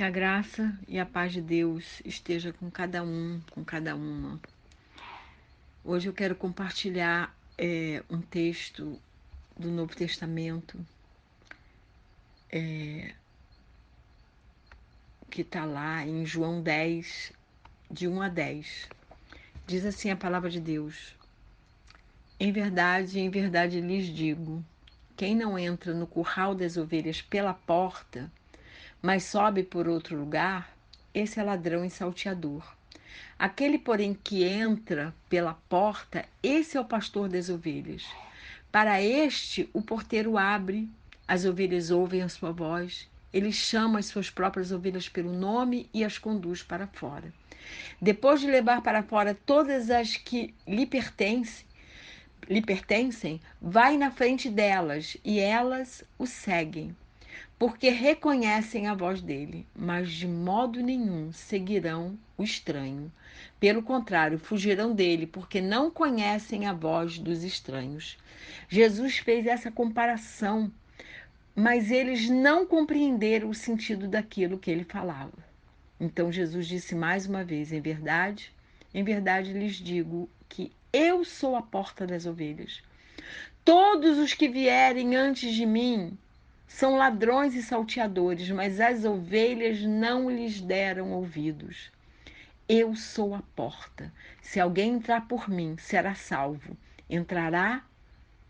Que a graça e a paz de Deus esteja com cada um, com cada uma. Hoje eu quero compartilhar um texto do Novo Testamento que está lá em João 10, de 1 a 10. Diz assim a palavra de Deus: em verdade lhes digo, quem não entra no curral das ovelhas pela porta, mas sobe por outro lugar, esse é ladrão e salteador. Aquele, porém, que entra pela porta, esse é o pastor das ovelhas. Para este, o porteiro abre, as ovelhas ouvem a sua voz, ele chama as suas próprias ovelhas pelo nome e as conduz para fora. Depois de levar para fora todas as que lhe pertencem, vai na frente delas e elas o seguem, porque reconhecem a voz dele, mas de modo nenhum seguirão o estranho. Pelo contrário, fugirão dele, porque não conhecem a voz dos estranhos. Jesus fez essa comparação, mas eles não compreenderam o sentido daquilo que ele falava. Então Jesus disse mais uma vez: em verdade lhes digo que eu sou a porta das ovelhas. Todos os que vierem antes de mim são ladrões e salteadores, mas as ovelhas não lhes deram ouvidos. Eu sou a porta. Se alguém entrar por mim, será salvo. Entrará,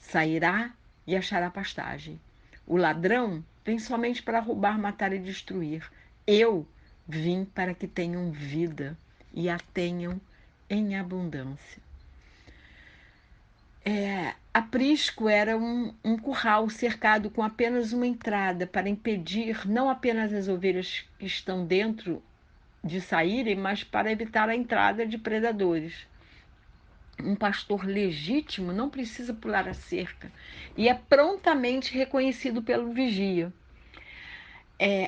sairá e achará pastagem. O ladrão vem somente para roubar, matar e destruir. Eu vim para que tenham vida e a tenham em abundância. Aprisco era um curral cercado com apenas uma entrada para impedir não apenas as ovelhas que estão dentro de saírem, mas para evitar a entrada de predadores. Um pastor legítimo não precisa pular a cerca e é prontamente reconhecido pelo vigia.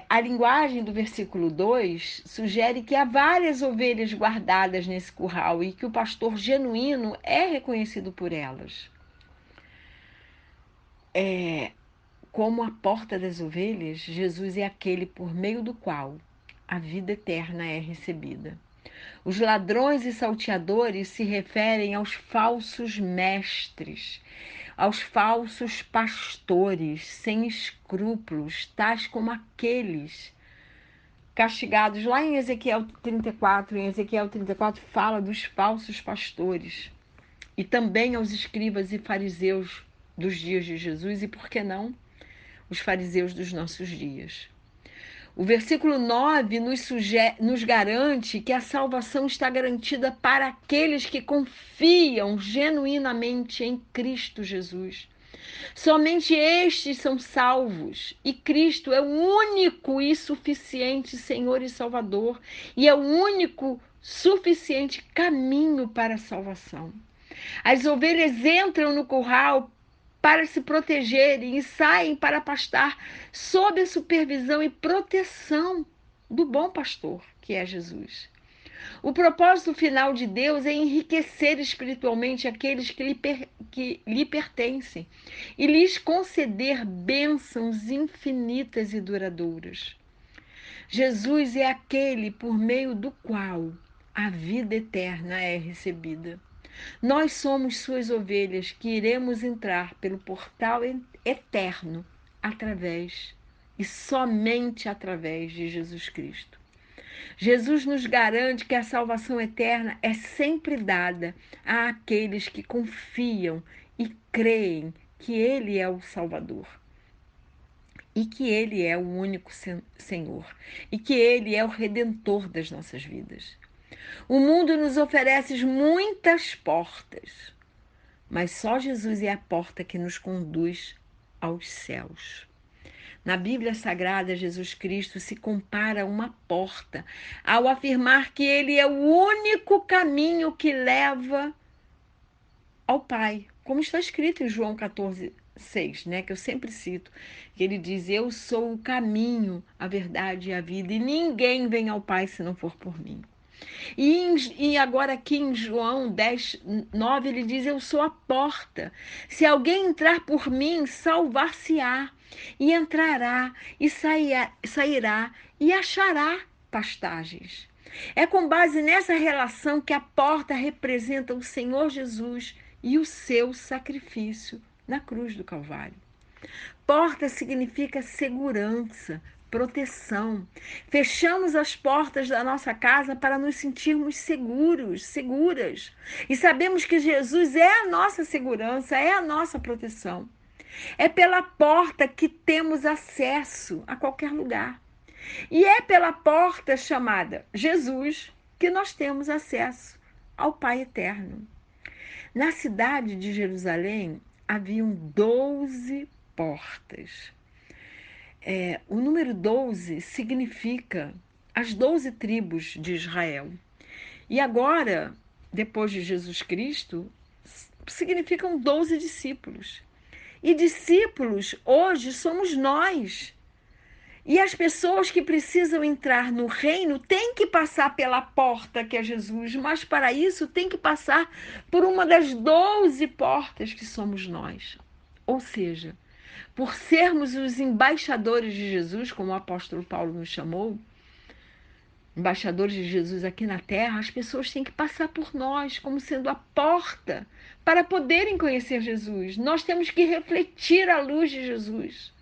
A linguagem do versículo 2 sugere que há várias ovelhas guardadas nesse curral e que o pastor genuíno é reconhecido por elas. Como a porta das ovelhas, Jesus é aquele por meio do qual a vida eterna é recebida. Os ladrões e salteadores se referem aos falsos mestres, aos falsos pastores sem escrúpulos, tais como aqueles castigados lá em Ezequiel 34. Em Ezequiel 34 fala dos falsos pastores e também aos escribas e fariseus dos dias de Jesus e, por que não, os fariseus dos nossos dias. O versículo 9 nos garante que a salvação está garantida para aqueles que confiam genuinamente em Cristo Jesus. Somente estes são salvos, e Cristo é o único e suficiente Senhor e Salvador, e é o único suficiente caminho para a salvação. As ovelhas entram no curral para se protegerem e saem para pastar sob a supervisão e proteção do bom pastor, que é Jesus. O propósito final de Deus é enriquecer espiritualmente aqueles que lhe pertencem e lhes conceder bênçãos infinitas e duradouras. Jesus é aquele por meio do qual a vida eterna é recebida. Nós somos suas ovelhas que iremos entrar pelo portal eterno através e somente através de Jesus Cristo. Jesus nos garante que a salvação eterna é sempre dada àqueles que confiam e creem que Ele é o Salvador e que Ele é o único Senhor e que Ele é o Redentor das nossas vidas. O mundo nos oferece muitas portas, mas só Jesus é a porta que nos conduz aos céus. Na Bíblia Sagrada, Jesus Cristo se compara a uma porta, ao afirmar que ele é o único caminho que leva ao Pai, como está escrito em João 14:6, né, que eu sempre cito, que ele diz: eu sou o caminho, a verdade e a vida, e ninguém vem ao Pai se não for por mim. E agora aqui em João 10:9 ele diz: eu sou a porta. Se alguém entrar por mim, salvar-se-á, e entrará, e sairá, e achará pastagens. É com base nessa relação que a porta representa o Senhor Jesus e o seu sacrifício na cruz do Calvário. Porta significa segurança, proteção. Fechamos as portas da nossa casa para nos sentirmos seguros, seguras. E sabemos que Jesus é a nossa segurança, é a nossa proteção. É pela porta que temos acesso a qualquer lugar. E é pela porta chamada Jesus que nós temos acesso ao Pai Eterno. Na cidade de Jerusalém haviam 12 portas. O número 12 significa as 12 tribos de Israel. E agora, depois de Jesus Cristo, significam 12 discípulos. E discípulos hoje somos nós. E as pessoas que precisam entrar no reino têm que passar pela porta que é Jesus, mas para isso tem que passar por uma das 12 portas que somos nós. Ou seja, por sermos os embaixadores de Jesus, como o apóstolo Paulo nos chamou, embaixadores de Jesus aqui na terra, as pessoas têm que passar por nós como sendo a porta para poderem conhecer Jesus. Nós temos que refletir a luz de Jesus.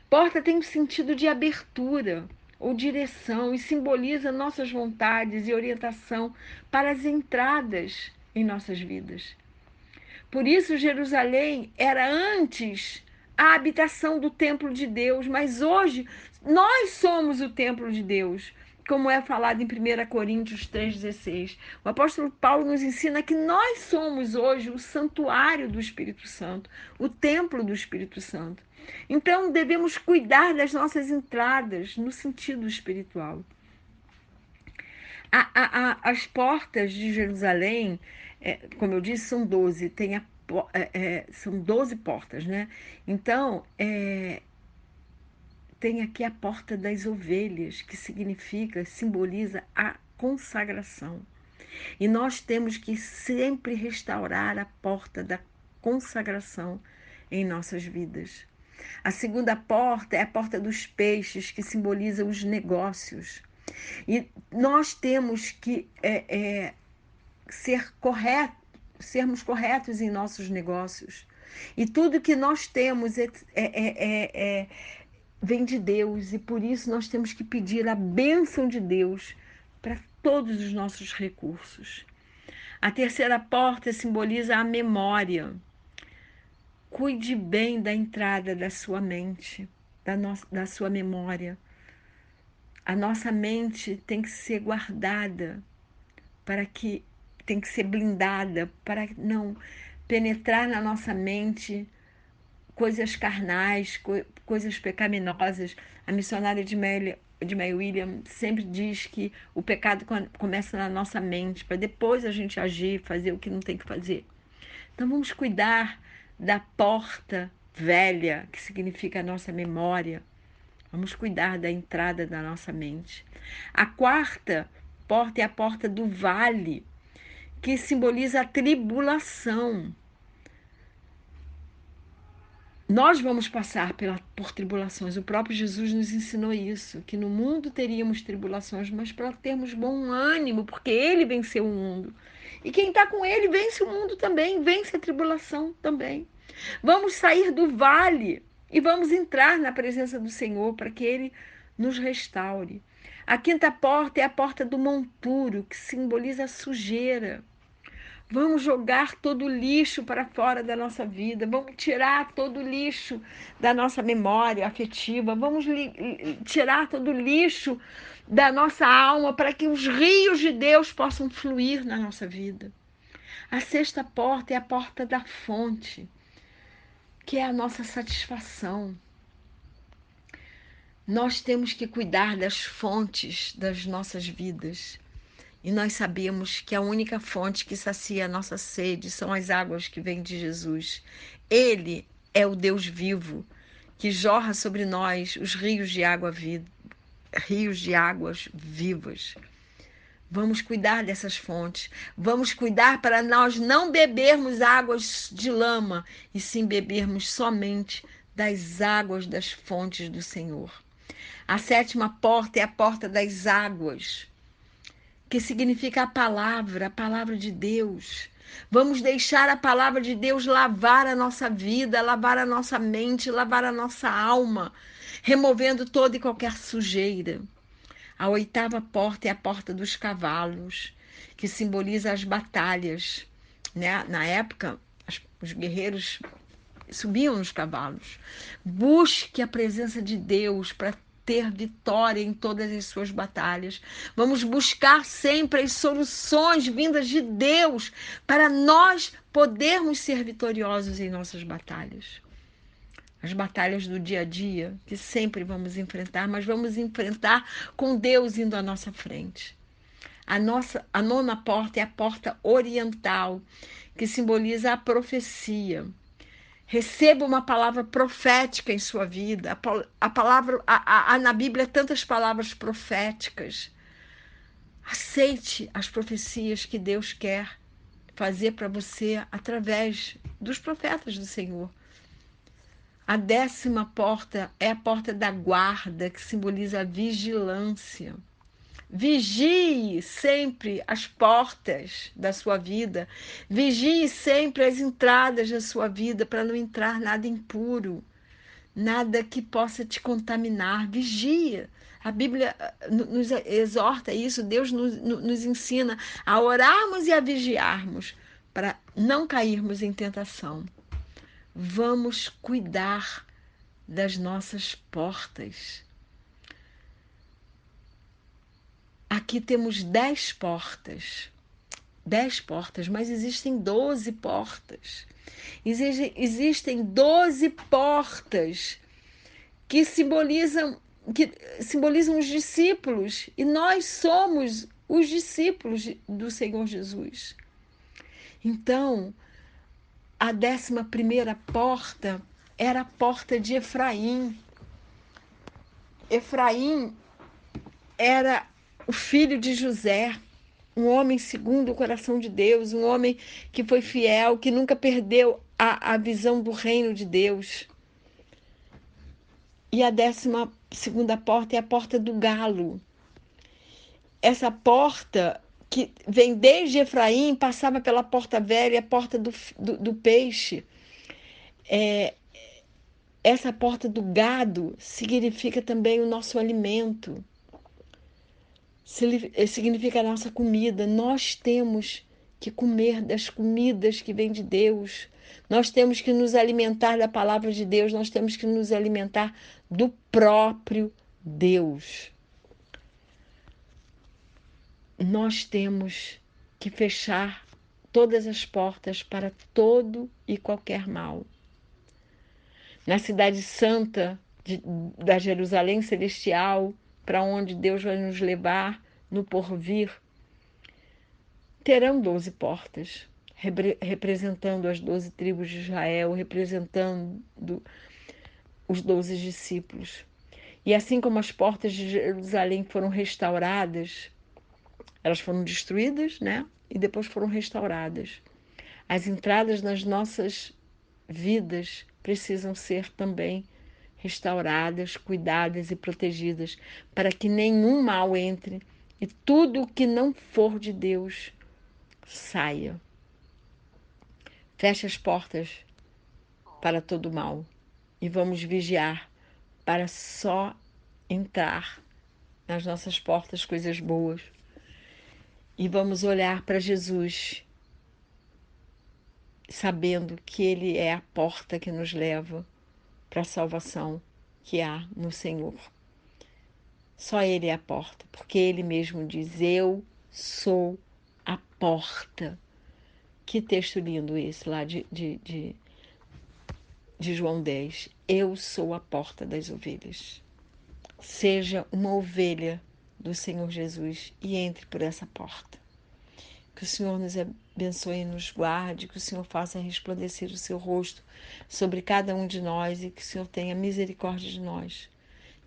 Porta tem um sentido de abertura ou direção e simboliza nossas vontades e orientação para as entradas em nossas vidas. Por isso, Jerusalém era antes a habitação do templo de Deus, mas hoje nós somos o templo de Deus, como é falado em 1 Coríntios 3,16. O apóstolo Paulo nos ensina que nós somos hoje o santuário do Espírito Santo, o templo do Espírito Santo. Então, devemos cuidar das nossas entradas no sentido espiritual. As portas de Jerusalém, como eu disse, são 12. São 12 portas, né? Então, tem aqui a porta das ovelhas, que simboliza a consagração. E nós temos que sempre restaurar a porta da consagração em nossas vidas. A segunda porta é a porta dos peixes, que simboliza os negócios. E nós temos que sermos corretos em nossos negócios. E tudo que nós temos vem de Deus, e por isso nós temos que pedir a bênção de Deus para todos os nossos recursos. A terceira porta simboliza a memória. Cuide bem da entrada da sua mente, da sua memória. A nossa mente tem que ser guardada, tem que ser blindada, para não penetrar na nossa mente coisas carnais, coisas pecaminosas. A missionária de May William sempre diz que o pecado começa na nossa mente, para depois a gente agir, fazer o que não tem que fazer. Então vamos cuidar da porta velha, que significa a nossa memória. Vamos cuidar da entrada da nossa mente. A quarta porta é a porta do vale, que simboliza a tribulação. Nós vamos passar por tribulações. O próprio Jesus nos ensinou isso, que no mundo teríamos tribulações, mas para termos bom ânimo, porque ele venceu o mundo. E quem está com ele vence o mundo também, vence a tribulação também. Vamos sair do vale e vamos entrar na presença do Senhor para que ele nos restaure. A quinta porta é a porta do monturo, que simboliza a sujeira. Vamos jogar todo o lixo para fora da nossa vida, vamos tirar todo o lixo da nossa memória afetiva, vamos tirar todo o lixo da nossa alma para que os rios de Deus possam fluir na nossa vida. A sexta porta é a porta da fonte, que é a nossa satisfação. Nós temos que cuidar das fontes das nossas vidas. E nós sabemos que a única fonte que sacia a nossa sede são as águas que vêm de Jesus. Ele é o Deus vivo, que jorra sobre nós os rios de águas vivas. Vamos cuidar dessas fontes. Vamos cuidar para nós não bebermos águas de lama, e sim bebermos somente das águas das fontes do Senhor. A sétima porta é a porta das águas, que significa a palavra de Deus. Vamos deixar a palavra de Deus lavar a nossa vida, lavar a nossa mente, lavar a nossa alma, removendo toda e qualquer sujeira. A oitava porta é a porta dos cavalos, que simboliza as batalhas, né? Na época, os guerreiros subiam nos cavalos. Busque a presença de Deus para ter vitória em todas as suas batalhas. Vamos buscar sempre as soluções vindas de Deus para nós podermos ser vitoriosos em nossas batalhas. As batalhas do dia a dia, que sempre vamos enfrentar, mas vamos enfrentar com Deus indo à nossa frente. A nona porta é a porta oriental, que simboliza a profecia. Receba uma palavra profética em sua vida. A palavra, há na Bíblia tantas palavras proféticas. Aceite as profecias que Deus quer fazer para você através dos profetas do Senhor. A décima porta é a porta da guarda, que simboliza a vigilância. Vigie sempre as portas da sua vida. Vigie sempre as entradas da sua vida para não entrar nada impuro, nada que possa te contaminar. Vigia. A Bíblia nos exorta isso, Deus nos ensina a orarmos e a vigiarmos para não cairmos em tentação. Vamos cuidar das nossas portas. Aqui temos 10 portas. 10 portas, mas existem 12 portas. Existem 12 portas que simbolizam os discípulos. E nós somos os discípulos do Senhor Jesus. Então, a 11ª porta era a porta de Efraim. Efraim era o filho de José, um homem segundo o coração de Deus, um homem que foi fiel, que nunca perdeu a visão do reino de Deus. E a 12ª porta é a porta do galo. Essa porta que vem desde Efraim, passava pela porta velha, a porta do peixe. Essa porta do gado significa também o nosso alimento. Significa a nossa comida. Nós temos que comer das comidas que vêm de Deus. Nós temos que nos alimentar da palavra de Deus. Nós temos que nos alimentar do próprio Deus. Nós temos que fechar todas as portas para todo e qualquer mal. Na cidade santa da Jerusalém Celestial, para onde Deus vai nos levar no porvir, terão 12 portas, representando as 12 tribos de Israel, representando os 12 discípulos. E assim como as portas de Jerusalém foram restauradas, elas foram destruídas, né? E depois foram restauradas. As entradas nas nossas vidas precisam ser também restauradas, cuidadas e protegidas, para que nenhum mal entre e tudo o que não for de Deus saia. Feche as portas para todo mal e vamos vigiar para só entrar nas nossas portas coisas boas. E vamos olhar para Jesus, sabendo que Ele é a porta que nos leva para a salvação que há no Senhor. Só Ele é a porta, porque Ele mesmo diz: eu sou a porta. Que texto lindo esse lá de João 10. Eu sou a porta das ovelhas. Seja uma ovelha do Senhor Jesus e entre por essa porta. Que o Senhor nos abençoe e nos guarde, que o Senhor faça resplandecer o seu rosto sobre cada um de nós e que o Senhor tenha misericórdia de nós.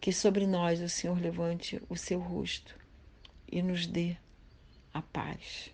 Que sobre nós o Senhor levante o seu rosto e nos dê a paz.